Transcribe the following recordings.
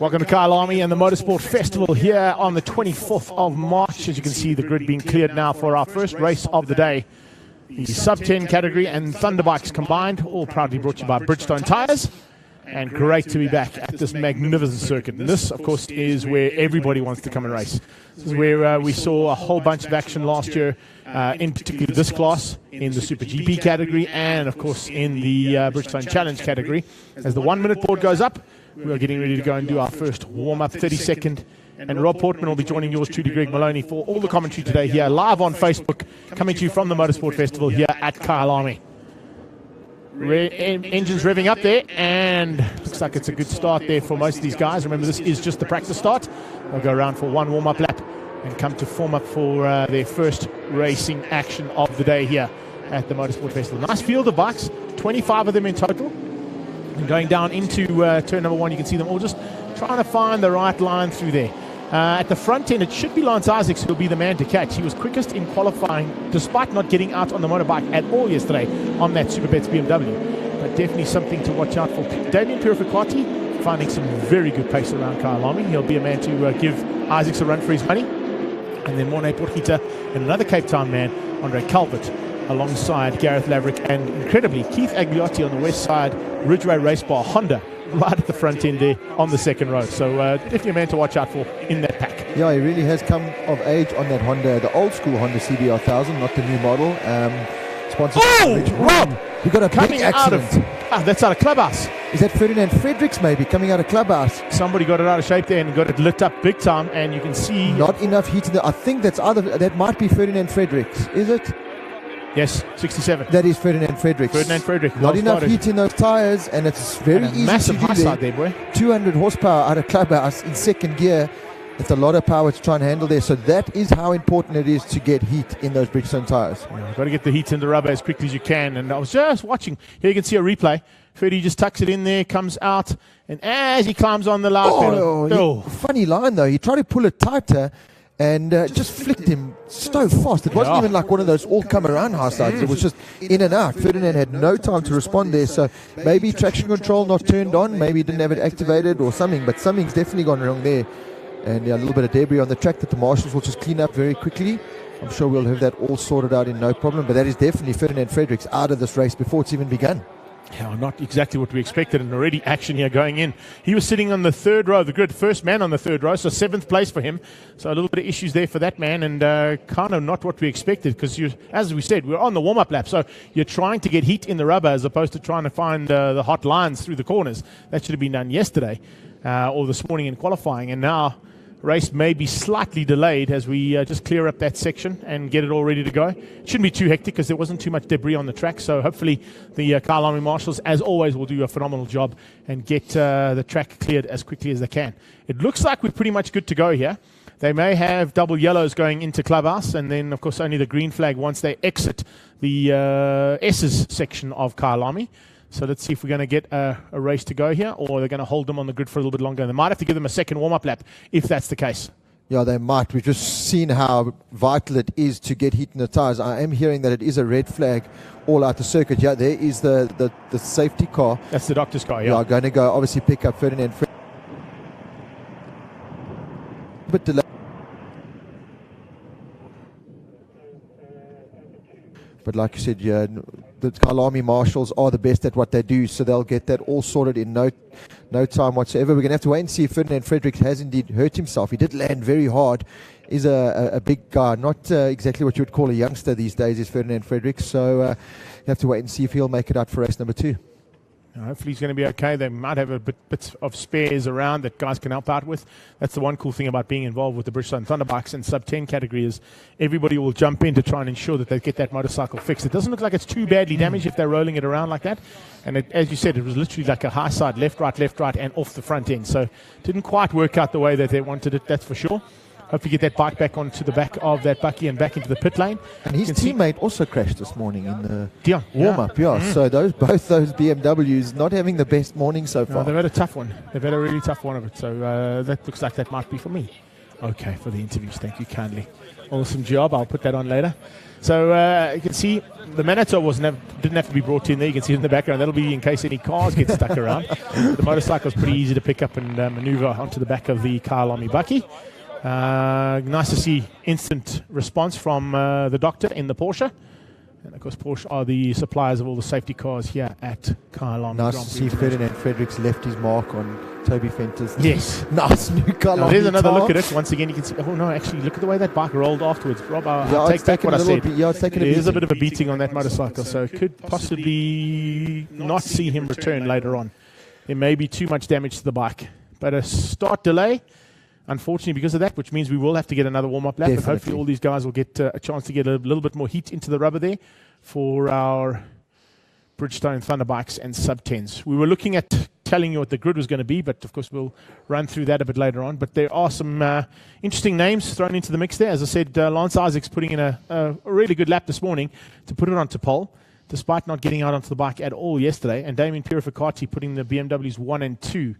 Welcome to Kyalami and the Motorsport Festival here on the 24th of March. As you can see, the grid being cleared now for our first race of the day. The sub-10 category and Thunderbikes combined, all proudly brought to you by Bridgestone tyres. And great to be back at this magnificent circuit. And this, of course, is where everybody wants to come and race. This is where we saw a whole bunch of action last year, in particular this class, in the Super GP category, and, of course, in the Bridgestone Challenge category. As the 1 minute board goes up, we are getting ready to go and do our first warm-up, 30-second. And Rob Portman will be joining yours truly, Greg Maloney, for all the commentary today here, live on Facebook, coming to you from the Motorsport Festival here at Kyalami. Engines revving up there, and looks like it's a good start there for most of these guys. Remember, this is just the practice start. They'll go around for one warm-up lap and come to form up for their first racing action of the day here at the Motorsport Festival. Nice field of bikes, 25 of them in total. And going down into turn number one, you can see them all just trying to find the right line through there. At the front end, it should be Lance Isaacs who'll be the man to catch. He was quickest in qualifying, despite not getting out on the motorbike at all yesterday on that Superbets BMW. But definitely something to watch out for. Damien Purificati finding some very good pace around Kyalami. He'll be a man to give Isaacs a run for his money. And then Morne Porchita and another Cape Town man, Andre Calvert, alongside Gareth Laverick and, incredibly, Keith Agliotti on the west side, Ridgeway Race Bar Honda, right at the front end there on the second row. So definitely a man to watch out for in that pack. Yeah, he really has come of age on that Honda, the old school Honda CBR 1000, not the new model. Sponsored Rob! He got a big accident. That's out of Clubhouse. Is that Ferdinand Fredericks maybe coming out of Clubhouse? Somebody got it out of shape there and got it lit up big time, and you can see not enough heat in the. I think that might be Ferdinand Fredericks, is it? Yes, 67. That is Ferdinand Fredericks. Ferdinand Fredericks. Not enough heat in those tyres, and it's very easy massive to do high side there, boy. 200 horsepower out of Clubhouse in second gear. It's a lot of power to try and handle there. So that is how important it is to get heat in those Bridgestone tyres. Yeah, you've got to get the heat in the rubber as quickly as you can. And I was just watching. Here you can see a replay. Ferdy just tucks it in there, comes out, and as he climbs on the loud pedal. Funny line, though. He tried to pull it tighter and just flicked him so fast. It wasn't even like one of those all-come-around high sides. It was just in and out. Ferdinand had no time to respond there. So maybe traction control not turned on. Maybe he didn't have it activated or something. But something's definitely gone wrong there. And a little bit of debris on the track that the marshals will just clean up very quickly. I'm sure we'll have that all sorted out in no problem. But that is definitely Ferdinand Fredericks out of this race before it's even begun. Yeah, not exactly what we expected, and already action here going in. He was sitting on the third row of the grid, first man on the third row, so 7th place for him. So a little bit of issues there for that man, and kind of not what we expected, because as we said, we're on the warm-up lap, so you're trying to get heat in the rubber as opposed to trying to find the hot lines through the corners. That should have been done yesterday or this morning in qualifying, and now race may be slightly delayed as we just clear up that section and get it all ready to go. It shouldn't be too hectic because there wasn't too much debris on the track, so hopefully the Kyalami marshals, as always, will do a phenomenal job and get the track cleared as quickly as they can. It looks like we're pretty much good to go here. They may have double yellows going into Clubhouse, and then, of course, only the green flag once they exit the S's section of Kyalami. So let's see if we're going to get a race to go here, or they're going to hold them on the grid for a little bit longer. They might have to give them a second warm-up lap if that's the case. Yeah, they might. We've just seen how vital it is to get heat in the tyres. I am hearing that it is a red flag all out the circuit. Yeah, there is the safety car. That's the doctor's car, yeah. Yeah, going to go obviously pick up Ferdinand. A bit delayed. But like you said, yeah, the Kyalami marshals are the best at what they do, so they'll get that all sorted in no time whatsoever. We're going to have to wait and see if Ferdinand Fredericks has indeed hurt himself. He did land very hard. He's a big guy, not exactly what you would call a youngster these days, is Ferdinand Fredericks. So you have to wait and see if he'll make it out for race number 2. Hopefully he's going to be okay. They might have a bit of spares around that guys can help out with. That's the one cool thing about being involved with the Bridgestone Thunderbikes and sub-10 category is everybody will jump in to try and ensure that they get that motorcycle fixed. It doesn't look like it's too badly damaged if they're rolling it around like that. And as you said, it was literally like a high side, left, right, and off the front end. So it didn't quite work out the way that they wanted it, that's for sure. Hopefully get that bike back onto the back of that bucky and back into the pit lane. And his teammate also crashed this morning in the warm-up. Yeah. So both those BMWs not having the best morning so far. No, they've had a tough one. They've had a really tough one of it. So that looks like that might be for me. Okay, for the interviews. Thank you kindly. Awesome job. I'll put that on later. So you can see the Manitou didn't have to be brought in there. You can see it in the background. That'll be in case any cars get stuck around. The motorcycle's pretty easy to pick up and maneuver onto the back of the Kyalami bucky. Nice to see instant response from the doctor in the Porsche. And of course, Porsche are the suppliers of all the safety cars here at Kyalami. Nice to see Ferdinand Fredericks left his mark on Toby Fenter's yes. nice new Kyalami. There's another tire. look at it. Once again, you can see. Oh no, actually, look at the way that bike rolled afterwards. Rob, I'll take back what I said. There's a bit of a beating on that motorcycle, so could possibly not see him return later on. There may be too much damage to the bike, but a start delay. Unfortunately, because of that, which means we will have to get another warm-up lap, Definitely. but hopefully all these guys will get a chance to get a little bit more heat into the rubber there for our Bridgestone Thunder bikes and sub-10s. We were looking at telling you what the grid was going to be, but of course we'll run through that a bit later on. But there are some interesting names thrown into the mix there. As I said, Lance Isaac's putting in a really good lap this morning to put it onto pole, despite not getting out onto the bike at all yesterday. And Damien Purificati putting the BMWs 1 and 2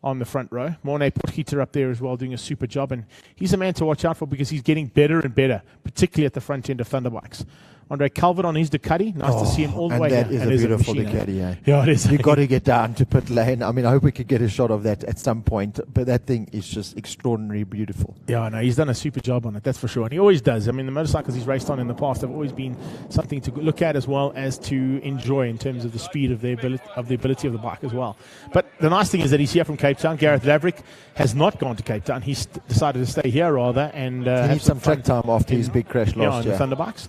on the front row. Mornay Potgieter up there as well, doing a super job. And he's a man to watch out for because he's getting better and better, particularly at the front end of Thunder bikes. Andre Calvert on his Ducati. Nice to see him all the way that here. is a beautiful Ducati, eh? Yeah, it is. You've got to get down to pit lane. I mean, I hope we could get a shot of that at some point, but that thing is just extraordinarily beautiful. Yeah, I know. He's done a super job on it, that's for sure. And he always does. I mean, the motorcycles he's raced on in the past have always been something to look at as well as to enjoy in terms of the speed of the ability of the bike as well. But the nice thing is that he's here from Cape Town. Gareth Laverick has not gone to Cape Town. He's decided to stay here rather and he needs some track time after his big crash last year. The Thunder bikes.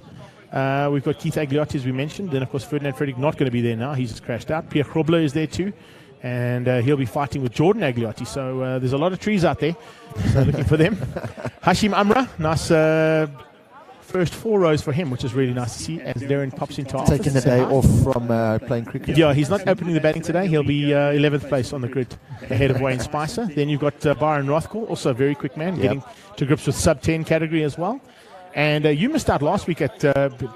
We've got Keith Agliotti, as we mentioned. Then, of course, Ferdinand Frederick not going to be there now. He's crashed out. Pierre Grobler is there too. And he'll be fighting with Jordan Agliotti. So there's a lot of trees out there. So looking for them. Hashim Amra, nice first 4 rows for him, which is really nice to see as Darren pops into our office. Taking the day off from playing cricket. Yeah, he's not opening the batting today. He'll be 11th place on the grid ahead of Wayne Spicer. Then you've got Byron Rothko, also a very quick man, getting to grips with sub-10 category as well. And you missed out last week at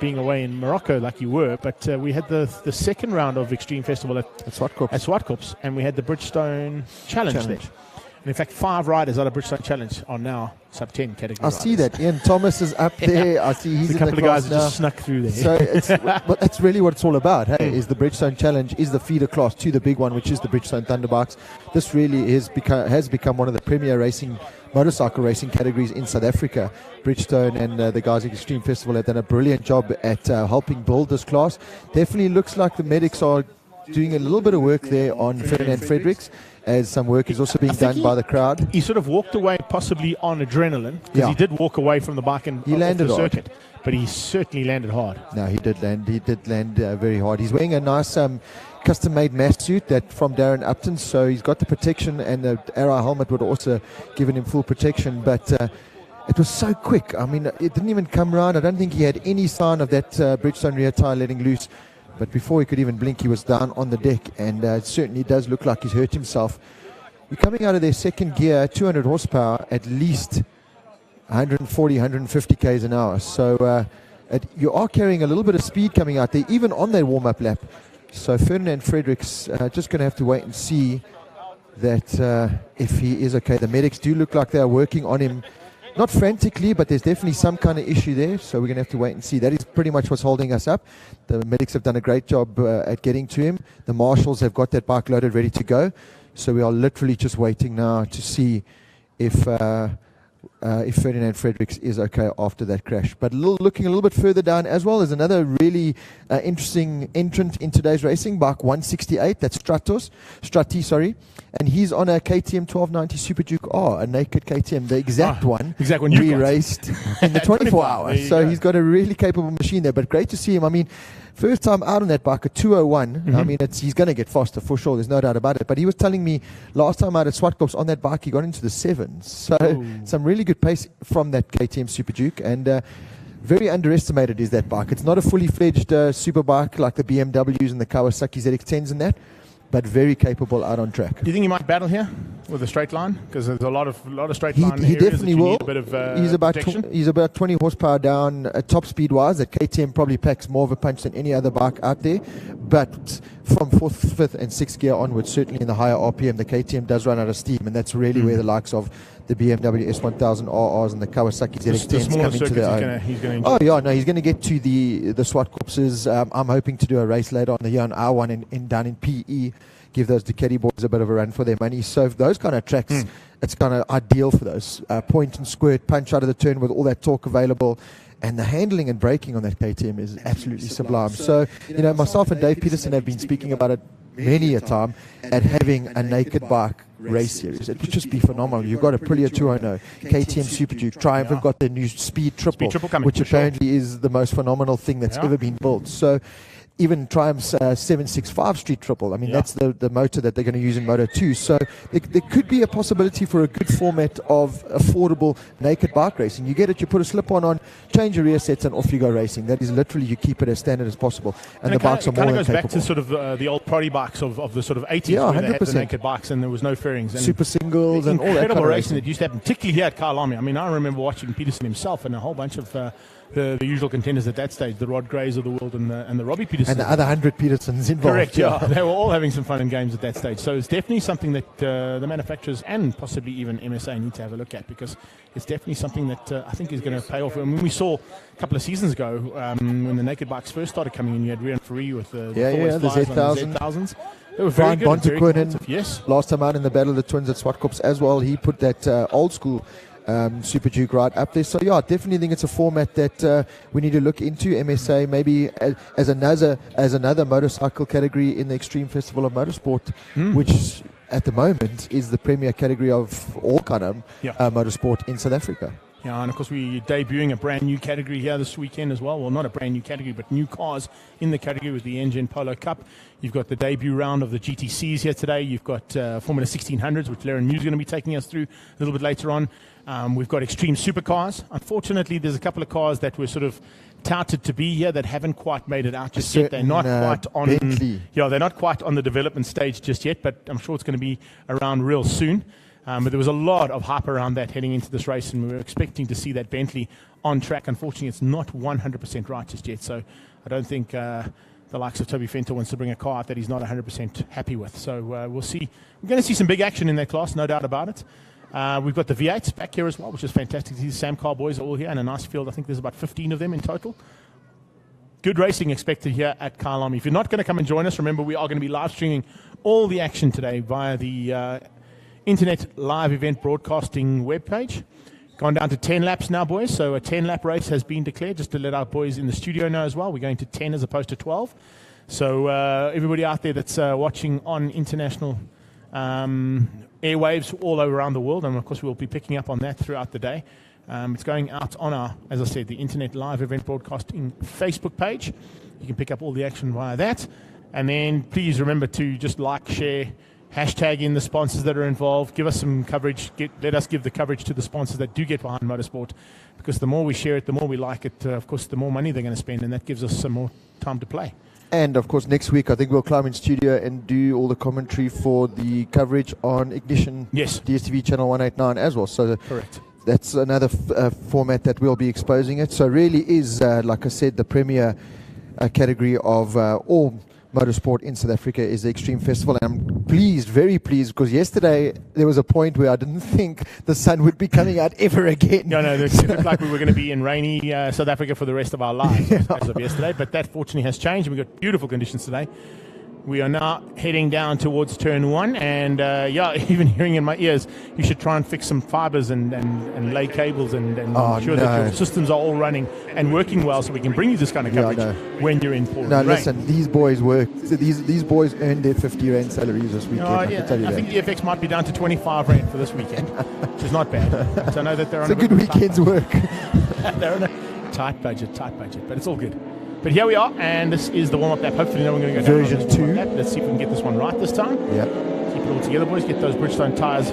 being away in Morocco like you were, but we had the second round of Extreme Festival at Swartkops, and we had the Bridgestone Challenge there. And in fact, 5 riders out of Bridgestone Challenge are now sub-10 category I see that. Ian Thomas is up there. I see he's a in couple the of guys class now. just snuck through there. So but that's really what it's all about, hey, is the Bridgestone Challenge, is the feeder class to the big one, which is the Bridgestone Thunderbikes. This really has become one of the premier motorcycle racing categories in South Africa. Bridgestone and the guys at Extreme Festival have done a brilliant job at helping build this class. Definitely looks like the medics are doing a little bit of work there on Ferdinand Fredericks, as some work is also being done by the crowd. He sort of walked away possibly on adrenaline, because he did walk away from the bike and he landed off the hard. circuit, but he certainly landed hard. No, he did land very hard. He's wearing a nice custom-made mask suit that from Darren Upton, so he's got the protection, and the Arrow helmet would also given him full protection, but it was so quick. I mean, it didn't even come round. I don't think he had any sign of that Bridgestone rear tyre letting loose. But before he could even blink, he was down on the deck, and it certainly does look like he's hurt himself. You're coming out of their second gear, 200 horsepower, at least 140, 150 k's an hour. So you are carrying a little bit of speed coming out there, even on their warm-up lap. So Ferdinand Fredericks just going to have to wait and see that if he is okay. The medics do look like they are working on him. Not frantically, but there's definitely some kind of issue there, so we're going to have to wait and see. That is pretty much what's holding us up. The medics have done a great job at getting to him. The marshals have got that bike loaded, ready to go. So we are literally just waiting now to see if Ferdinand Fredericks is okay after that crash. But looking a little bit further down as well is another really interesting entrant in today's racing, bike 168. That's Strati, and he's on a KTM 1290 Super Duke R, a naked KTM, the exact one we raced in the 24 hours. So he's got a really capable machine there. But great to see him. I mean, first time out on that bike at 201. Mm-hmm. I mean, he's going to get faster for sure. There's no doubt about it. But he was telling me last time out at Swartkops on that bike, he got into the 7s. So some really good pace from that KTM Super Duke. And very underestimated is that bike. It's not a fully fledged super bike like the BMWs and the Kawasaki ZX-10s and that, but very capable out on track. Do you think he might battle here with a straight line? Because there's a lot of straight line he areas definitely that you will. need a bit of he's about 20 horsepower down top speed wise. That KTM probably packs more of a punch than any other bike out there. But from 4th, 5th and 6th gear onwards, certainly in the higher RPM, the KTM does run out of steam, and that's really where the likes of the BMW S1000 RRs and the Kawasaki The ZX10s smaller come into circuits their own. he's going to enjoy. Oh yeah, no, he's going to get to the Swartkorpses. I'm hoping to do a race later on the year on R1 down in PE, give those Ducati boys a bit of a run for their money. So those kind of tracks, it's kind of ideal for those. Point and squirt, punch out of the turn with all that torque available. And the handling and braking on that KTM is absolutely sublime. So, myself and Dave Peterson have been speaking about it many a time, at having a naked bike race series. It would just be phenomenal. You've got a Aprilia 200, KTM Super Duke, Triumph have got their new Speed Triple, which apparently is the most phenomenal thing that's ever been built. So even Triumph's 765 Street Triple, I mean, that's the motor that they're going to use in Moto 2. So there could be a possibility for a good format of affordable naked bike racing. You get it, you put a slip-on on, change your rear sets, and off you go racing. That is literally, you keep it as standard as possible. And the bikes are more than capable. It goes back to sort of the old Proddy bikes of the sort of 80s, where 100%. They had 100%. the naked bikes and there was no fairings. And super singles and all that kind of racing that used to happen, particularly here at Kyalami. I mean, I remember watching Peterson himself and a whole bunch of the usual contenders at that stage, the Rod Greys of the world and the Robbie Peterson. And the other 100 Petersons involved. Correct, yeah. They were all having some fun and games at that stage. So it's definitely something that the manufacturers and possibly even MSA need to have a look at, because it's definitely something that I think is going to pay off. I mean, we saw a couple of seasons ago when the naked bikes first started coming in, you had Rian Ferree with the Z1000s. They were very good. Bontekonen, yes. Last time out in the Battle of the Twins at Swartkorps as well, he put that old school Super Duke right up there. So yeah, I definitely think it's a format that we need to look into. MSA maybe as another motorcycle category in the Extreme Festival of Motorsport, which at the moment is the premier category of all kind of motorsport in South Africa. Yeah, and of course we're debuting a brand new category here this weekend as well. Well, not a brand new category, but new cars in the category with the Engine Polo Cup. You've got the debut round of the GTCs here today. You've got Formula 1600s, which Laren Mew's going to be taking us through a little bit later on. We've got extreme supercars. Unfortunately, there's a couple of cars that were sort of touted to be here that haven't quite made it out just yet. They're not quite on. Bentley. Yeah, they're not quite on the development stage just yet, but I'm sure it's going to be around real soon. But there was a lot of hype around that heading into this race, and we were expecting to see that Bentley on track. Unfortunately, it's not 100% right just yet, so I don't think the likes of Toby Fenter wants to bring a car out that he's not 100% happy with. So we'll see. We're going to see some big action in that class, no doubt about it. We've got the V8s back here as well, which is fantastic. These Sam Car boys are all here in a nice field. I think there's about 15 of them in total. Good racing expected here at Kyalami. If you're not going to come and join us, remember we are going to be live streaming all the action today via the Internet Live Event Broadcasting webpage. Gone down to 10 laps now, boys. So a 10-lap race has been declared, just to let our boys in the studio know as well. We're going to 10 as opposed to 12. So everybody out there that's watching on international airwaves all over around the world, and of course we'll be picking up on that throughout the day. It's going out on our, as I said, the Internet Live Event Broadcasting Facebook page. You can pick up all the action via that. And then please remember to just like, share, hashtag in the sponsors that are involved. Give us some coverage. Let us give the coverage to the sponsors that do get behind motorsport, because the more we share it, the more we like it, of course, the more money they're going to spend, and that gives us some more time to play. And of course, next week I think we'll climb in studio and do all the commentary for the coverage on Ignition, DSTV channel 189 as well. So correct. That's another format that we'll be exposing it. So really is, like I said, the premier category of all motorsport in South Africa is the Extreme Festival. And I'm pleased, very pleased, because yesterday there was a point where I didn't think the sun would be coming out ever again. No, it looked like we were going to be in rainy South Africa for the rest of our lives as of yesterday, but that fortunately has changed. We've got beautiful conditions today. We are now heading down towards turn one, and even hearing in my ears, you should try and fix some fibers and lay cables and ensure that your systems are all running and working well, so we can bring you this kind of coverage when you're in pouring rain. Listen, these boys work. These boys earned their 50 Rand salaries this weekend. I can tell you I think the FX might be down to 25 Rand for this weekend, which is not bad. So I know that they're on a good weekend's work. They're on a tight budget, but it's all good. But here we are, and this is the warm-up lap. Hopefully no one's going to go down Version 2. Let's see if we can get this one right this time. Yeah. Keep it all together, boys. Get those Bridgestone tyres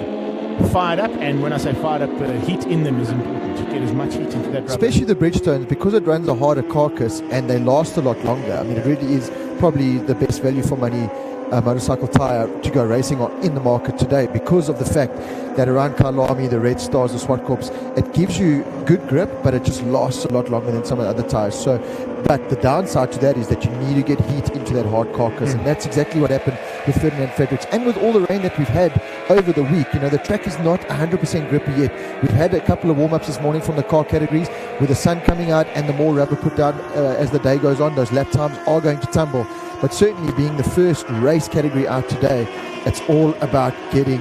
fired up. And when I say fired up, heat in them is important. To get as much heat into that rubber. Especially the Bridgestones, because it runs a harder carcass and they last a lot longer. I mean, it really is probably the best value for money motorcycle tyre to go racing on in the market today, because of the fact that around Kyalami, the Red Stars, the Swartkorps, it gives you good grip, but it just lasts a lot longer than some of the other tyres. So, but the downside to that is that you need to get heat into that hard carcass, and that's exactly what happened with Ferdinand Fredericks. And with all the rain that we've had over the week, you know, the track is not 100% grippy yet. We've had a couple of warm-ups this morning from the car categories with the sun coming out and the more rubber put down as the day goes on. Those lap times are going to tumble. But certainly being the first race category out today, it's all about getting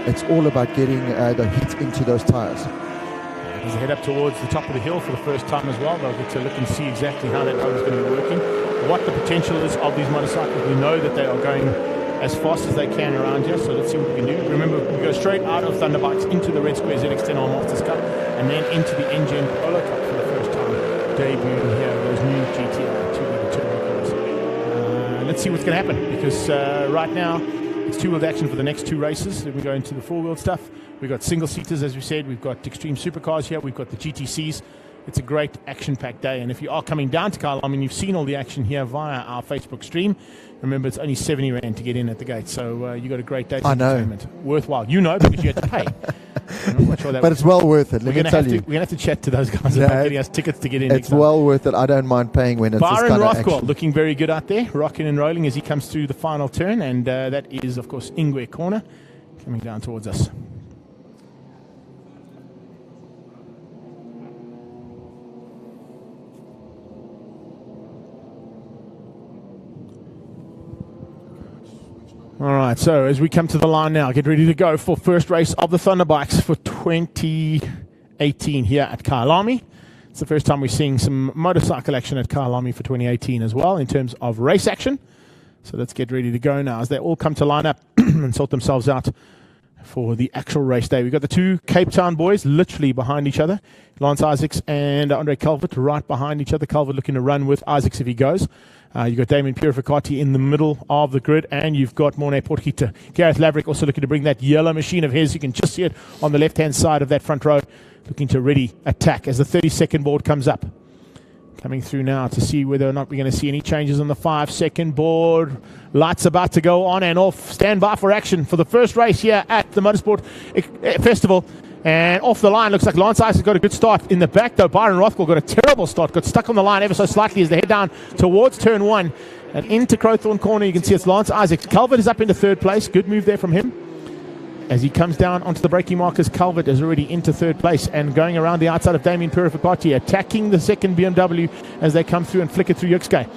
the heat into those tyres. As they head up towards the top of the hill for the first time as well, they'll get to look and see exactly how that road is going to be working, what the potential is of these motorcycles. We know that they are going as fast as they can around here, so let's see what we can do. Remember, we go straight out of Thunderbikes into the Red Square ZX10R Masters Cup, and then into the NGN Polo Cup for the first time, debuting here, those new GTR 2-liter turbocars. Let's see what's going to happen, because right now it's two-wheeled action for the next two races. Then we go into the four-wheeled stuff. We've got single-seaters, as we said. We've got extreme supercars here. We've got the GTCs. It's a great action-packed day. And if you are coming down to Kyalami, you've seen all the action here via our Facebook stream. Remember, it's only 70 Rand to get in at the gate. So you got a great day. I know. Worthwhile. You know, because you had to pay. I'm not sure that but it's well worth it. We're going to have to chat to those guys about getting us tickets to get in. It's well worth it. I don't mind paying when it's this kind of action. Byron Rothwell looking very good out there, rocking and rolling as he comes through the final turn. And that is, of course, Ingwe Corner coming down towards us. All right, so as we come to the line now, get ready to go for first race of the Thunderbikes for 2018 here at Kyalami. It's the first time we're seeing some motorcycle action at Kyalami for 2018 as well in terms of race action. So let's get ready to go now as they all come to line up and sort themselves out for the actual race day. We've got the two Cape Town boys literally behind each other. Lance Isaacs and Andre Calvert right behind each other. Calvert looking to run with Isaacs if he goes. You've got Damien Purificati in the middle of the grid, and you've got Morne Portgieter. Gareth Laverick also looking to bring that yellow machine of his. You can just see it on the left-hand side of that front row, looking to ready attack as the 30-second board comes up. Coming through now to see whether or not we're going to see any changes on the 5-second board. Lights about to go on and off. Stand by for action for the first race here at the Motorsport Festival. And off the line, looks like Lance Isaacs got a good start. In the back, though, Byron Rothwell got a terrible start. Got stuck on the line ever so slightly as they head down towards turn one. And into Crowthorne Corner, you can see it's Lance Isaacs. Calvert is up into third place. Good move there from him. As he comes down onto the braking markers, Calvert is already into third place and going around the outside of Damien Purificati, attacking the second BMW as they come through and flicker through Yuxkay.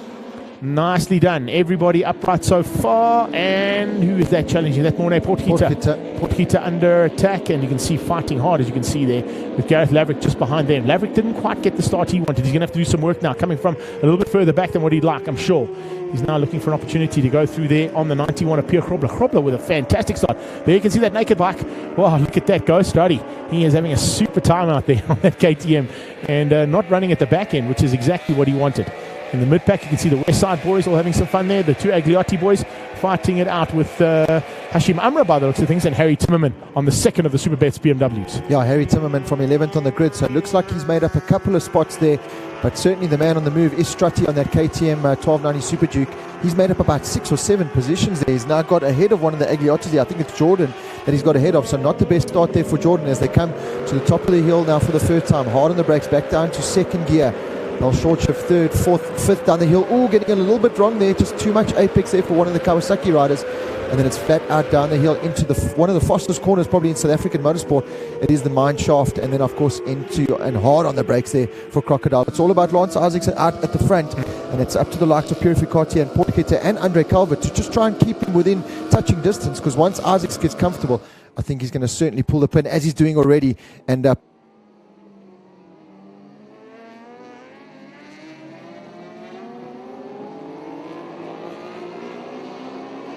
Nicely done. Everybody upright so far. And who is that challenging? That Morne Portgieter. Portgieter under attack, and you can see fighting hard, as you can see there, with Gareth Laverick just behind them. Laverick didn't quite get the start he wanted. He's going to have to do some work now, coming from a little bit further back than what he'd like, I'm sure. He's now looking for an opportunity to go through there on the 91 of Pierre Grobler. Grobler with a fantastic start. There you can see that naked bike. Wow, look at that Ghost Ruddy. He is having a super time out there on that KTM and not running at the back end, which is exactly what he wanted. In the mid-pack, you can see the West Side boys all having some fun there. The two Agliotti boys fighting it out with Hashim Amra by the looks of things, and Harry Timmerman on the second of the Superbets BMWs. Yeah, Harry Timmerman from 11th on the grid, so it looks like he's made up a couple of spots there, but certainly the man on the move is Strutty on that KTM 1290 Super Duke. He's made up about 6 or 7 positions there. He's now got ahead of one of the Agliottis there. I think it's Jordan that he's got ahead of, so not the best start there for Jordan as they come to the top of the hill now for the third time. Hard on the brakes, back down to second gear. They'll short shift third, fourth, fifth down the hill. Oh, getting a little bit wrong there. Just too much apex there for one of the Kawasaki riders. And then it's flat out down the hill into one of the fastest corners probably in South African motorsport. It is the mine shaft, and then of course into and hard on the brakes there for Crocodile. It's all about Lance Isaacs out at the front, and it's up to the likes of Purificati and Portgieter and Andre Calvert to just try and keep him within touching distance, because once Isaacs gets comfortable, I think he's going to certainly pull the pin as he's doing already. And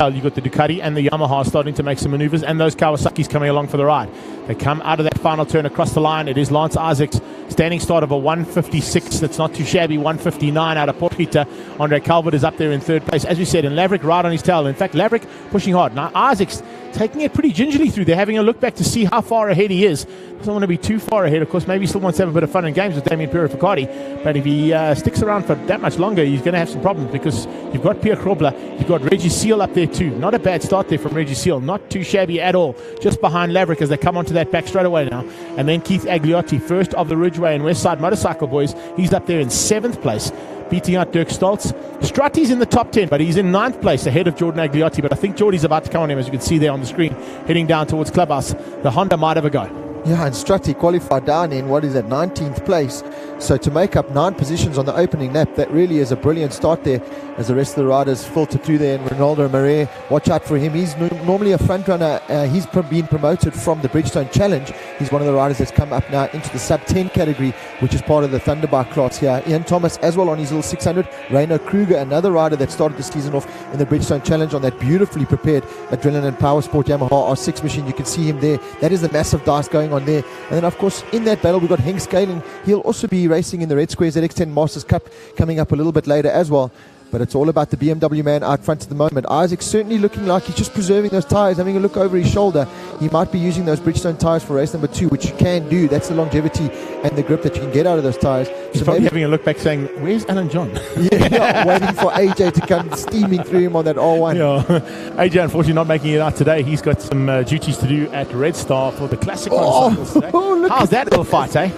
You've got the Ducati and the Yamaha starting to make some maneuvers, and those Kawasaki's coming along for the ride. They come out of that final turn across the line. It is Lance Isaacs, standing start of a 156. That's not too shabby. 159 out of Portgieter. Andre Calvert is up there in third place, as we said, and Laverick right on his tail. In fact, Laverick pushing hard. Now Isaacs taking it pretty gingerly through there, having a look back to see how far ahead he is. Doesn't want to be too far ahead, of course. Maybe he still wants to have a bit of fun and games with Damien Purificati, but if he sticks around for that much longer, he's going to have some problems, because you've got Pierre Krobler, you've got Reggie Seal up there too. Not a bad start there from Reggie Seal, not too shabby at all, just behind Laverick as they come onto that back straight away now. And then Keith Agliotti, first of the Ridgeway and Westside Motorcycle Boys, he's up there in 7th place, beating out Dirk Stoltz. Strutty's in the top 10, but he's in 9th place ahead of Jordan Agliotti. But I think Jordy's about to come on him, as you can see there on the screen, heading down towards Clubhouse. The Honda might have a go. Yeah, and Strutty qualified down in, 19th place. So to make up 9 positions on the opening lap, that really is a brilliant start there, as the rest of the riders filter through there. And Ronaldo Marais, watch out for him. He's normally a front runner. He's been promoted from the Bridgestone Challenge. He's one of the riders that's come up now into the sub-10 category, which is part of the Thunderbike class here. Ian Thomas as well on his little 600. Reino Kruger, another rider that started the season off in the Bridgestone Challenge on that beautifully prepared Adrenaline and Power Sport Yamaha R6 machine. You can see him there. That is the massive dice going on there. And then, of course, in that battle, we've got Henk Scaling. He'll also be racing in the Red Squares ZX10 Masters Cup coming up a little bit later as well. But it's all about the BMW man out front at the moment. Isaac's certainly looking like he's just preserving those tyres, having a look over his shoulder. He might be using those Bridgestone tyres for race number 2, which you can do. That's the longevity and the grip that you can get out of those tyres. He's probably having a look back saying, where's Alan John? Yeah, waiting for AJ to come steaming through him on that R1. Yeah, AJ unfortunately not making it out today. He's got some duties to do at Red Star for the classic motorcycles today. How's that little fight, eh?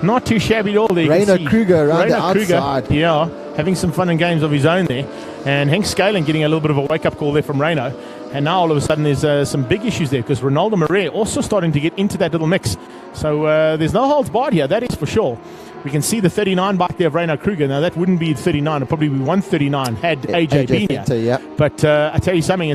Not too shabby at all there. Reino Kruger around the outside. Kruger, yeah, having some fun and games of his own there. And Henk Scaling getting a little bit of a wake-up call there from Reino. And now all of a sudden there's some big issues there, because Ronaldo Marais also starting to get into that little mix. So there's no holds barred here, that is for sure. We can see the 39 bike there of Reino Kruger. Now that wouldn't be 39, it'd probably be 139 had AJ been here. Yeah. But I tell you something,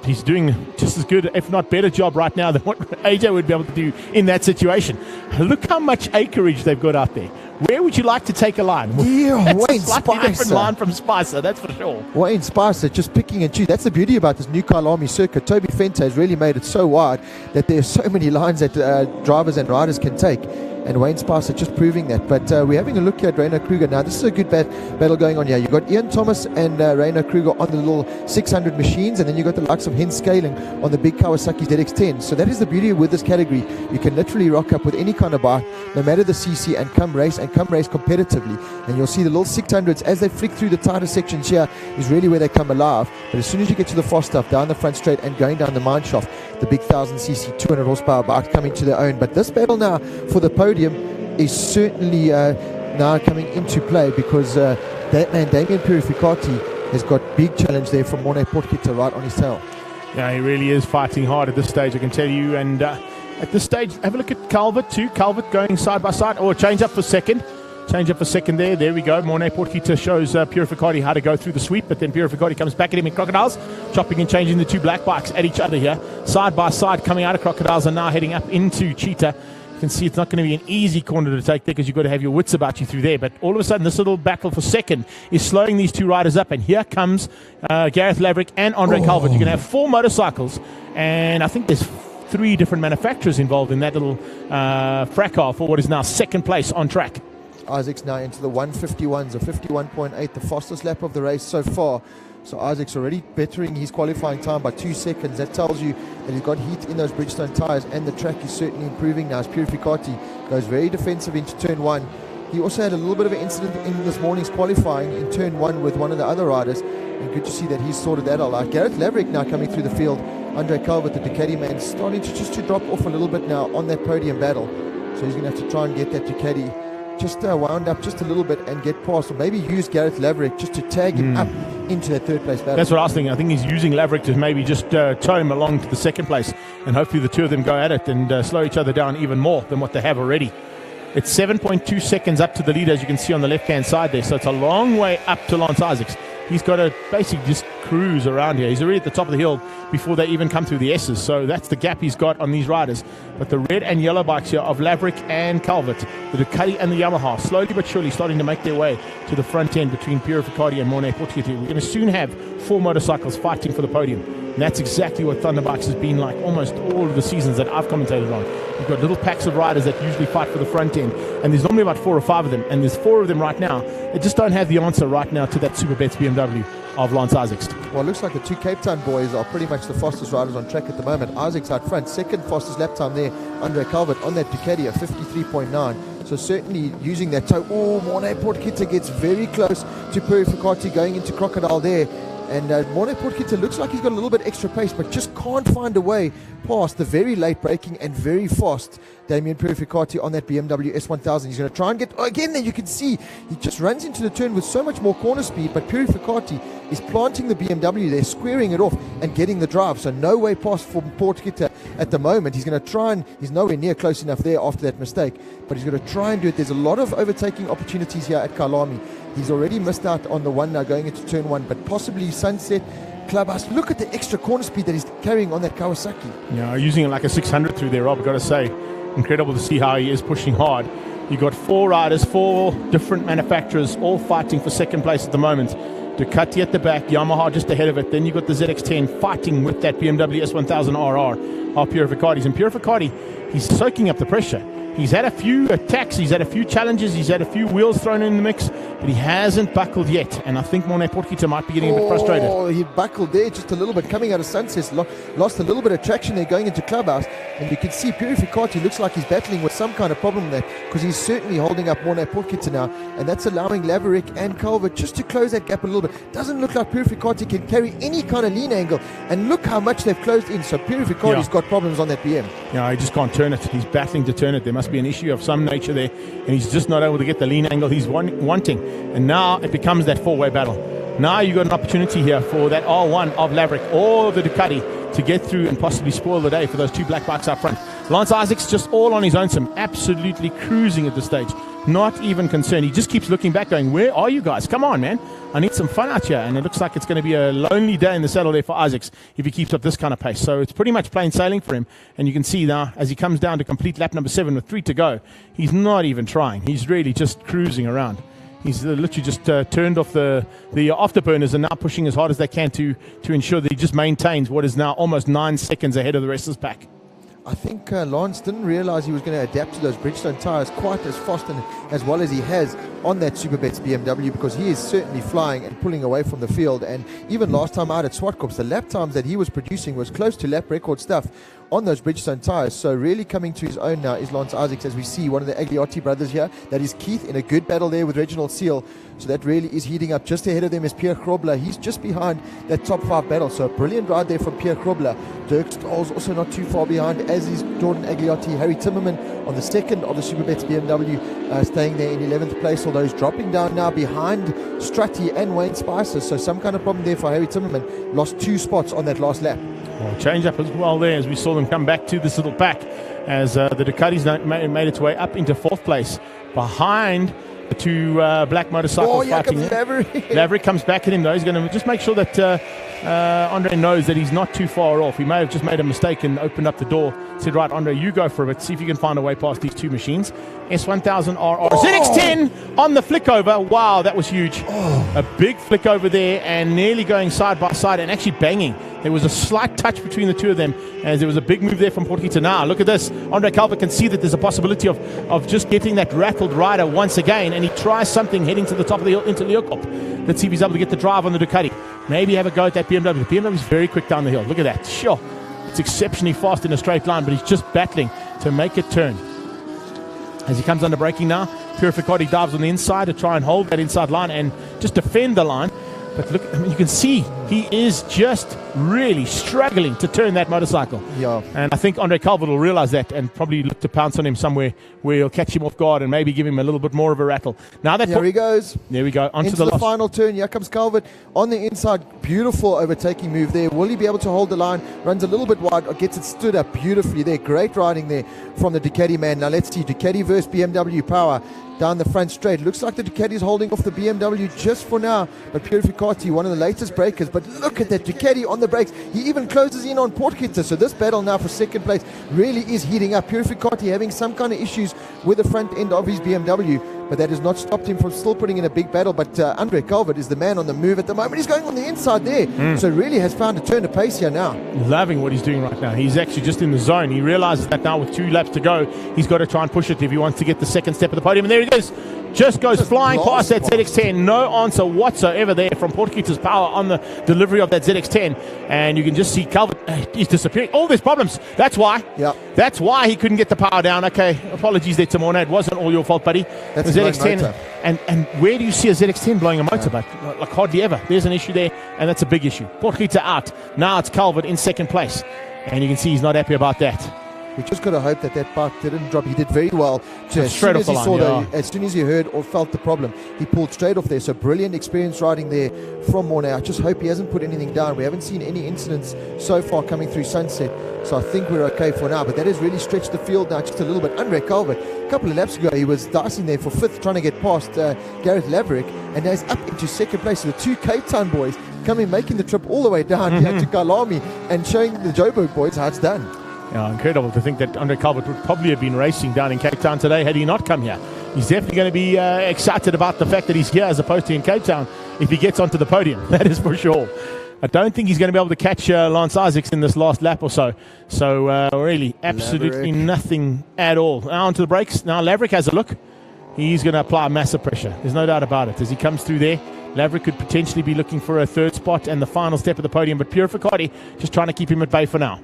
he's doing just as good, if not better job right now than what AJ would be able to do in that situation. Look how much acreage they've got out there. Where would you like to take a line? Yeah, Wayne a slightly Spicer. different line from Spicer, that's for sure. Wayne Spicer just picking and choosing. That's the beauty about this new Kyalami circuit. Toby Fente has really made it so wide that there are so many lines that drivers and riders can take. And Wayne Spicer just proving that. But we're having a look here at Reino Kruger. Now, this is a good battle going on here. You've got Ian Thomas and Reino Kruger on the little 600 machines, and then you've got the likes of Henk Scaling on the big Kawasaki ZX10. So that is the beauty with this category. You can literally rock up with any kind of bike, no matter the CC, and come race competitively. And you'll see the little 600s, as they flick through the tighter sections here, is really where they come alive. But as soon as you get to the fast stuff, down the front straight and going down the mine shaft, the big 1000cc 200 horsepower bike coming to their own. But this battle now for the podium is certainly now coming into play, because that man Damien Purificati has got big challenge there from Morne Potgieter right on his tail. Yeah, he really is fighting hard at this stage, I can tell you. And at this stage, have a look at Calvert too. Calvert going side by side, or change up for second. Change up for second there. There we go. Morne Potgieter shows Purificati how to go through the sweep, but then Purificati comes back at him in Crocodiles, chopping and changing the two black bikes at each other here. Side by side coming out of Crocodiles and now heading up into Cheetah. You can see it's not going to be an easy corner to take there, because you've got to have your wits about you through there. But all of a sudden, this little battle for second is slowing these two riders up. And here comes Gareth Laverick and Andre Calvert. You're going to have 4 motorcycles. And I think there's 3 different manufacturers involved in that little fracas for what is now second place on track. Isaac's now into the 151s, a 51.8, the fastest lap of the race so far. So Isaac's already bettering his qualifying time by 2 seconds. That tells you that he's got heat in those Bridgestone tyres, and the track is certainly improving now as Purificati goes very defensive into turn 1. He also had a little bit of an incident in this morning's qualifying in turn 1 with one of the other riders, and good to see that he's sorted that all out. Gareth Laverick now coming through the field. Andre Calvert, the Ducati man, starting to drop off a little bit now on that podium battle. So he's going to have to try and get that Ducati just wound up just a little bit and get past, or maybe use Gareth Laverick just to tag him up into that third place battle. That's what I was thinking. I think he's using Laverick to maybe just tow him along to the second place, and hopefully the two of them go at it and slow each other down even more than what they have already. It's 7.2 seconds up to the lead, as you can see on the left-hand side there. So it's a long way up to Lance Isaacs. He's got to basically just cruise around here. He's already at the top of the hill before they even come through the S's. So that's the gap he's got on these riders. But the red and yellow bikes here of Laverick and Calvert, the Ducati and the Yamaha, slowly but surely starting to make their way to the front end between Purificati and Morne Potgieter. We're going to soon have 4 motorcycles fighting for the podium. And that's exactly what Thunderbikes has been like almost all of the seasons that I've commentated on. You've got little packs of riders that usually fight for the front end, and there's normally about 4 or 5 of them, and there's 4 of them right now. They just don't have the answer right now to that Superbets BMW. of Lance Isaacs. Well, it looks like the two Cape Town boys are pretty much the fastest riders on track at the moment. Isaacs out front, second fastest lap time there, Andre Calvert on that Ducati at 53.9. So certainly using that toe. Oh, Morne Portkita gets very close to Purificati going into Crocodile there. And Morne Portkita looks like he's got a little bit extra pace, but just can't find a way past the very late braking and very fast Damien Purificati on that BMW S1000. He's going to try and get, again there you can see, he just runs into the turn with so much more corner speed, but Purificati is planting the BMW there, squaring it off and getting the drive. So no way past for Portkita at the moment. He's going to try and, he's nowhere near close enough there after that mistake, but he's going to try and do it. There's a lot of overtaking opportunities here at Kyalami. He's already missed out on the one now going into turn one, but possibly Sunset, Clubhouse. Look at the extra corner speed that he's carrying on that Kawasaki. Yeah, using it like a 600 through there, Rob, I've got to say. Incredible to see how he is pushing hard. You've got 4 riders, 4 different manufacturers, all fighting for second place at the moment. Ducati at the back, Yamaha just ahead of it. Then you've got the ZX-10 fighting with that BMW S1000RR of Purificati's. And Purificati, he's soaking up the pressure. He's had a few attacks, he's had a few challenges, he's had a few wheels thrown in the mix, but he hasn't buckled yet. And I think Morne Portkita might be getting a bit frustrated. Oh, he buckled there just a little bit. Coming out of Sunset, lost a little bit of traction there going into Clubhouse. And you can see Purificati looks like he's battling with some kind of problem there, because he's certainly holding up Morne Portkita now. And that's allowing Laverick and Calvert just to close that gap a little bit. Doesn't look like Purificati can carry any kind of lean angle. And look how much they've closed in. So Purificati's got problems on that BM. Yeah, he just can't turn it. He's battling to turn it. There must be an issue of some nature there, and he's just not able to get the lean angle he's wanting. And now it becomes that 4-way battle. Now you've got an opportunity here for that R1 of Laverick or the Ducati to get through and possibly spoil the day for those 2 black bikes up front. Lance Isaacs just all on his own, absolutely cruising at this stage. Not even concerned. He just keeps looking back going, where are you guys? Come on, man. I need some fun out here. And it looks like it's going to be a lonely day in the saddle there for Isaacs if he keeps up this kind of pace. So it's pretty much plain sailing for him. And you can see now as he comes down to complete lap number 7 with 3 to go, he's not even trying. He's really just cruising around. He's literally just turned off the afterburners and now pushing as hard as they can to ensure that he just maintains what is now almost 9 seconds ahead of the rest of his pack. I think Lance didn't realize he was going to adapt to those Bridgestone tires quite as fast and as well as he has on that Superbets BMW, because he is certainly flying and pulling away from the field. And even last time out at Swartkops, the lap times that he was producing was close to lap record stuff on those Bridgestone tires. So really coming to his own now is Lance Isaacs, as we see one of the Agliotti brothers here. That is Keith in a good battle there with Reginald Seal. So that really is heating up. Just ahead of them is Pierre Grobler. He's just behind that top 5 battle. So a brilliant ride there from Pierre Grobler. Dirk Stoll's also not too far behind, as is Jordan Agliotti. Harry Timmerman on the second of the Superbets BMW, staying there in 11th place, although he's dropping down now behind Strutty and Wayne Spicer. So some kind of problem there for Harry Timmerman. Lost 2 spots on that last lap. Well, change up as well there as we saw them come back to this little pack as the Ducati's made its way up into 4th place behind the 2 black motorcycles fighting. Laverick comes back at him though. He's going to just make sure that Andre knows that he's not too far off. He may have just made a mistake and opened up the door. Said, right, Andre, you go for a bit. See if you can find a way past these 2 machines. S1000RR. ZX-10 on the flick over. Wow, that was huge. A big flick over there and nearly going side by side and actually banging. There was a slight touch between the 2 of them as there was a big move there from Portkita. Now, look at this. Andre Calvert can see that there's a possibility of just getting that rattled rider once again, and he tries something heading to the top of the hill into Leeuwkop. Let's see if he's able to get the drive on the Ducati. Maybe have a go at that BMW. The BMW is very quick down the hill. Look at that. Sure. It's exceptionally fast in a straight line, but he's just battling to make it turn. As he comes under braking now, Purificati dives on the inside to try and hold that inside line and just defend the line. But look, I mean, you can see he is just really struggling to turn that motorcycle. Yeah. And I think Andre Calvert will realize that and probably look to pounce on him somewhere where he'll catch him off guard and maybe give him a little bit more of a rattle. Now that there he goes. There we go. Into the final turn. Here comes Calvert on the inside. Beautiful overtaking move there. Will he be able to hold the line? Runs a little bit wide, or gets it stood up beautifully there. Great riding there from the Ducati man. Now let's see Ducati versus BMW power. Down the front straight. Looks like the Ducati is holding off the BMW just for now. But Purificati, one of the latest breakers. But look at that Ducati on the brakes. He even closes in on Portkita. So this battle now for second place really is heating up. Purificati having some kind of issues with the front end of his BMW. But that has not stopped him from still putting in a big battle. But Andre Calvert is the man on the move at the moment. He's going on the inside there. So really has found a turn of pace here now. Loving what he's doing right now. He's actually just in the zone. He realizes that now with 2 laps to go, he's got to try and push it if he wants to get the second step of the podium. And there he goes. Just goes Just flying past that blast ZX10. No answer whatsoever there from Potgieter's power on the delivery of that ZX10. And you can just see Calvert, he's disappearing. Oh, there's problems. That's why. Yeah. That's why he couldn't get the power down. Okay, apologies there, Timorna. It wasn't all your fault, buddy. That's the a ZX10. motor. And where do you see a ZX10 blowing a motor? But like hardly ever. There's an issue there, and that's a big issue. Potgieter out. Now it's Calvert in second place. And you can see he's not happy about that. We just got to hope that bike didn't drop. He did very well. As straight soon off as the he line, as soon as he heard or felt the problem, he pulled straight off there. So brilliant experience riding there from Mornay. I just hope he hasn't put anything down. We haven't seen any incidents so far coming through Sunset. So I think we're okay for now. But that has really stretched the field now just a little bit. Andre Calvert, a couple of laps ago, he was dicing there for fifth, trying to get past Gareth Laverick. And now he's up into second place. So the two Cape Town boys coming, making the trip all the way down here to Kyalami and showing the Joburg boys how it's done. Yeah, incredible to think that Andre Calvert would probably have been racing down in Cape Town today had he not come here. He's definitely going to be excited about the fact that he's here as opposed to in Cape Town if he gets onto the podium. That is for sure. I don't think he's going to be able to catch Lance Isaacs in this last lap or so. So really, absolutely nothing at all. Now onto the brakes. Now Laverick has a look. He's going to apply massive pressure. There's no doubt about it. As he comes through there, Laverick could potentially be looking for a third spot and the final step of the podium. But Purificati just trying to keep him at bay for now.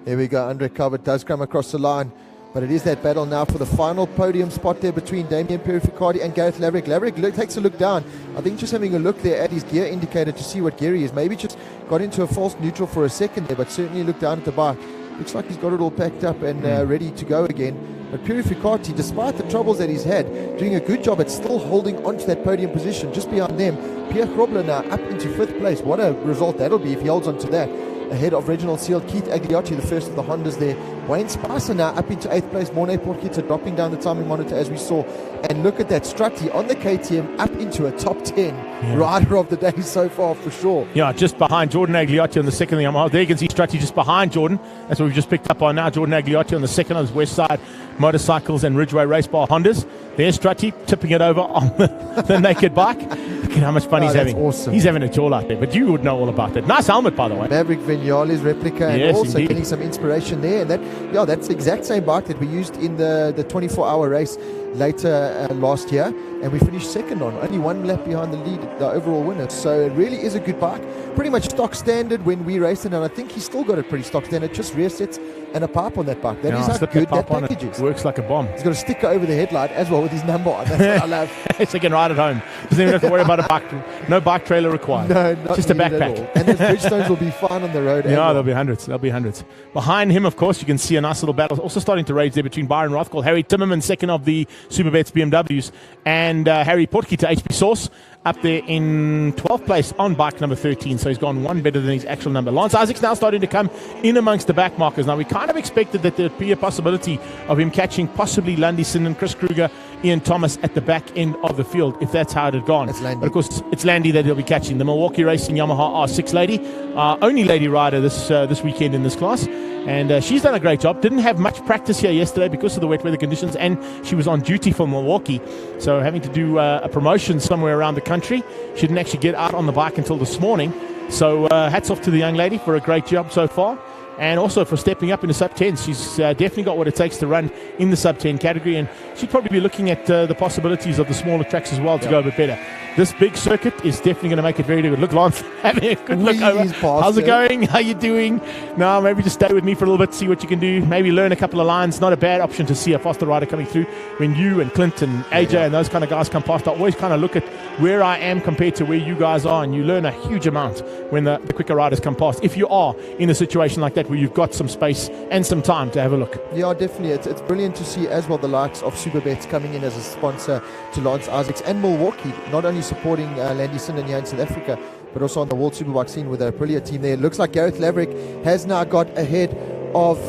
There we go. Andre Calvert does come across the line, but it is that battle now for the final podium spot there between Damien Purificati and Gareth Laverick. Laverick takes a look down. I think just having a look there at his gear indicator to see what gear he is. Maybe just got into a false neutral for a second there, but certainly looked down at the bike. Looks like he's got it all packed up and ready to go again. But Purificati, despite the troubles that he's had, doing a good job at still holding onto that podium position. Just behind them, Pierre Grobler now up into fifth place. What a result that'll be if he holds on to that. Ahead of Reginald Seald, Keith Agliocci, the first of the Hondas there. Wayne Spicer now up into 8th place. Mornay Potgieter dropping down the timing monitor as we saw. And look at that, Strutty on the KTM up into a top 10 rider of the day so far for sure. Yeah, just behind Jordan Agliocci on the second of the Yamaha. There you can see Strutty just behind Jordan. That's what we've just picked up on now. Jordan Agliocci on the second of his West Side Motorcycles and Ridgeway Race Bar Hondas. There's Strutty tipping it over on the naked bike. Look at how much fun he's having. Awesome. He's having a jaw out there, but you would know all about that. Nice helmet, by the way. Maverick Vignali's replica, and Yes, also indeed. getting some inspiration there. And that's the exact same bike that we used in the 24-hour race later last year, and we finished second on, only one lap behind the lead, the overall winner. So it really is a good bike, pretty much stock standard when we raced it, and I think he's still got it pretty stock standard, just rear sets and a pipe on that bike. That is how good that package is. Works like a bomb. He's got a sticker over the headlight as well with his number on. That's what I love. So he can ride at home. Doesn't even have to worry about a bike. No bike trailer required. No, not just a needed at backpack. all. And those Bridgestones will be fine on the road. Yeah, well. there'll be hundreds. There'll be hundreds. Behind him, of course, you can see a nice little battle also starting to rage there between Byron Rothwell, Harry Timmerman, second of the Superbets BMWs, and Harry Potgieter, HP Source, up there in 12th place on bike number 13. So he's gone one better than his actual number. Lance Isaacs now starting to come in amongst the back markers. Now, we kind of expected that there'd be a possibility of him catching possibly Lundy Sinden, Chris Kruger, Ian Thomas at the back end of the field, if that's how it had gone. But of course, it's Landy that he'll be catching. The Milwaukee Racing Yamaha R6 lady, only lady rider this weekend in this class. And she's done a great job. Didn't have much practice here yesterday because of the wet weather conditions, and she was on duty for Milwaukee. So having to do a promotion somewhere around the country. She didn't actually get out on the bike until this morning. So hats off to the young lady for a great job so far. And also for stepping up in the sub-10s. She's definitely got what it takes to run in the sub-10 category, and she'd probably be looking at the possibilities of the smaller tracks as well to go a bit better. This big circuit is definitely going to make it very good. Look, Lance, having a good look over. How's it going? How you doing? No, maybe just stay with me for a little bit, see what you can do. Maybe learn a couple of lines. Not a bad option to see a faster rider coming through. When you and Clint and AJ and those kind of guys come past, I always kind of look at where I am compared to where you guys are, and you learn a huge amount when the quicker riders come past. If you are in a situation like that where you've got some space and some time to have a look. Yeah, definitely. It's brilliant to see as well the likes of Superbets coming in as a sponsor to Lance Isaacs and Milwaukee, not only supporting Landy Sinden here in South Africa, but also on the World Superbike scene with a Aprilia team there. It looks like Gareth Laverick has now got ahead of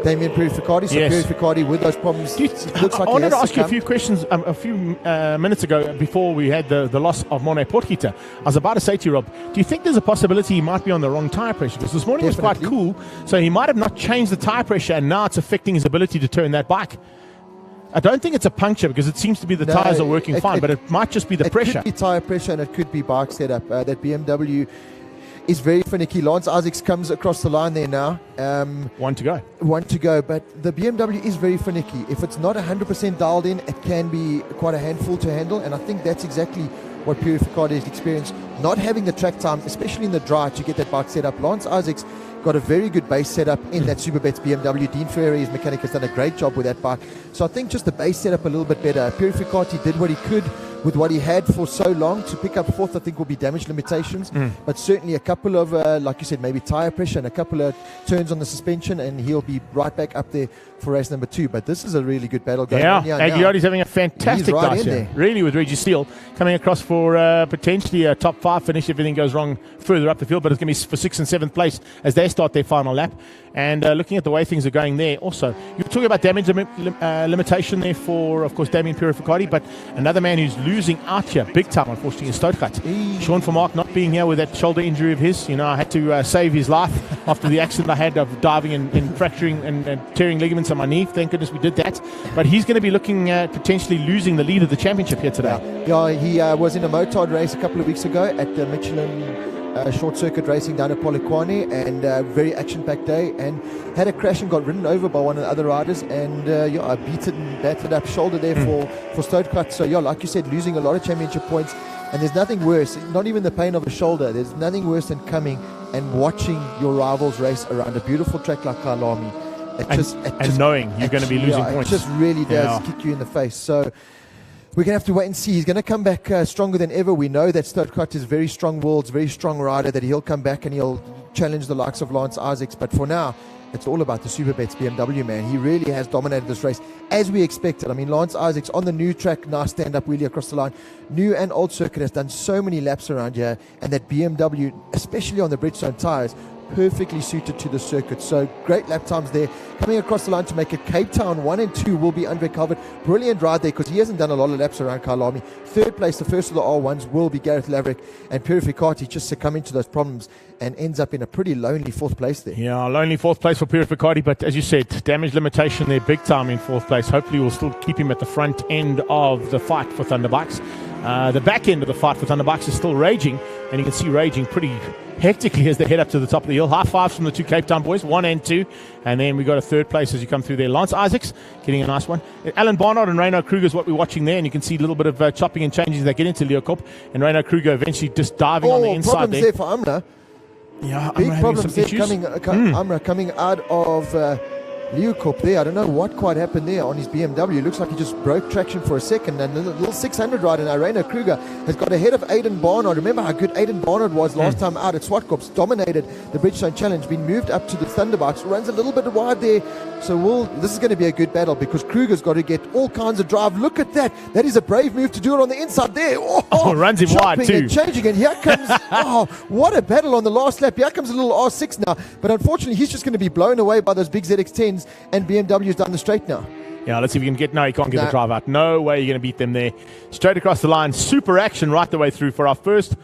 Damien Purificati. So Purificati with those problems. Looks like I wanted to ask you a few questions a few minutes ago before we had the loss of Mornay Potgieter. I was about to say to you, Rob, do you think there's a possibility he might be on the wrong tyre pressure? Because this morning was quite cool, so he might have not changed the tyre pressure, and now it's affecting his ability to turn that bike. I don't think it's a puncture because it seems to be the tyres are working fine, but it might just be the pressure. It could be tyre pressure and it could be bike setup. That BMW is very finicky. Lance Isaacs comes across the line there now. One to go. One to go, but the BMW is very finicky. If it's not 100% dialed in, it can be quite a handful to handle, and I think that's exactly what Purificard has experienced. Not having the track time, especially in the dry, to get that bike set up. Lance Isaacs got a very good base setup in that Superbets BMW. Dean Ferreira, his mechanic, has done a great job with that bike. So I think just the base setup a little bit better. Purificati did what he could with what he had for so long. To pick up fourth, I think, will be damage limitations. But certainly a couple of, like you said, maybe tyre pressure and a couple of turns on the suspension, and he'll be right back up there for race number 2. But this is a really good battle going on here. Aguilari's having a fantastic right race here. Really, with Reggie Steele coming across for potentially a top 5 finish if everything goes wrong further up the field. But it's going to be for 6th and 7th place as they start their final lap. And looking at the way things are going there, also, you're talking about damage limitation there for, of course, Damien Purificati, but another man who's losing out here big time, unfortunately, is Stoutgat. Sean Vermaak not being here with that shoulder injury of his. You know, I had to save his life after the accident I had of diving and fracturing and tearing ligaments on my knee. Thank goodness we did that. But he's going to be looking at potentially losing the lead of the championship here today. Yeah, he was in a motard race a couple of weeks ago at the Michelin short circuit racing down at Polokwane, and very action-packed day, and had a crash and got ridden over by one of the other riders, and a beaten and battered up shoulder there for Stoutgat. So like you said, losing a lot of championship points, and there's nothing worse, not even the pain of a shoulder, there's nothing worse than coming and watching your rivals race around a beautiful track like Kyalami. And knowing you're going to be losing points. It just really does kick you in the face. So we're going to have to wait and see. He's going to come back stronger than ever. We know that Stoutgat is very strong-willed, very strong rider, that he'll come back and he'll challenge the likes of Lance Isaacs. But for now, it's all about the Superbets BMW, man. He really has dominated this race, as we expected. I mean, Lance Isaacs on the new track, nice stand-up wheelie across the line. New and old circuit, has done so many laps around here. And that BMW, especially on the Bridgestone tyres, perfectly suited to the circuit. So great lap times there. Coming across the line to make it Cape Town 1 and 2 will be Andre Calvert. Brilliant ride there, because he hasn't done a lot of laps around Kyalami. Third place, the first of the R1s, will be Gareth Laverick, and Purificati just succumbing to those problems and ends up in a pretty lonely 4th place there. Yeah, lonely 4th place for Purificati, but as you said, damage limitation there big time in 4th place. Hopefully we'll still keep him at the front end of the fight for Thunderbikes. The back end of the fight for Thunderbikes is still raging, and you can see raging pretty hectically as they head up to the top of the hill. High fives from the 2 Cape Town boys, 1 and 2, and then we got a 3rd place as you come through there. Lance Isaacs getting a nice one. Alan Barnard and Reino Kruger is what we're watching there, and you can see a little bit of chopping and changing as they get into Leeuwkop, and Reino Kruger eventually just diving on the inside problems there for Amra. Yeah, big problems there Amra coming out of Leeuwkop there. I don't know what quite happened there on his BMW. Looks like he just broke traction for a second, and the little 600 rider now, Reino Kruger, has got ahead of Aidan Barnard. Remember how good Aidan Barnard was last time out at Swartkops, dominated the Bridgestone Challenge, been moved up to the Thunderbikes, runs a little bit wide there. So this is going to be a good battle, because Kruger's got to get all kinds of drive. Look at that. That is a brave move to do it on the inside there. Runs him wide too. And changing, and here comes, what a battle on the last lap. Here comes a little R6 now, but unfortunately he's just going to be blown away by those big ZX10s and BMW's down the straight now. Yeah, let's see if you can get... No, you can't get the drive out. No way you're going to beat them there. Straight across the line. Super action right the way through for our first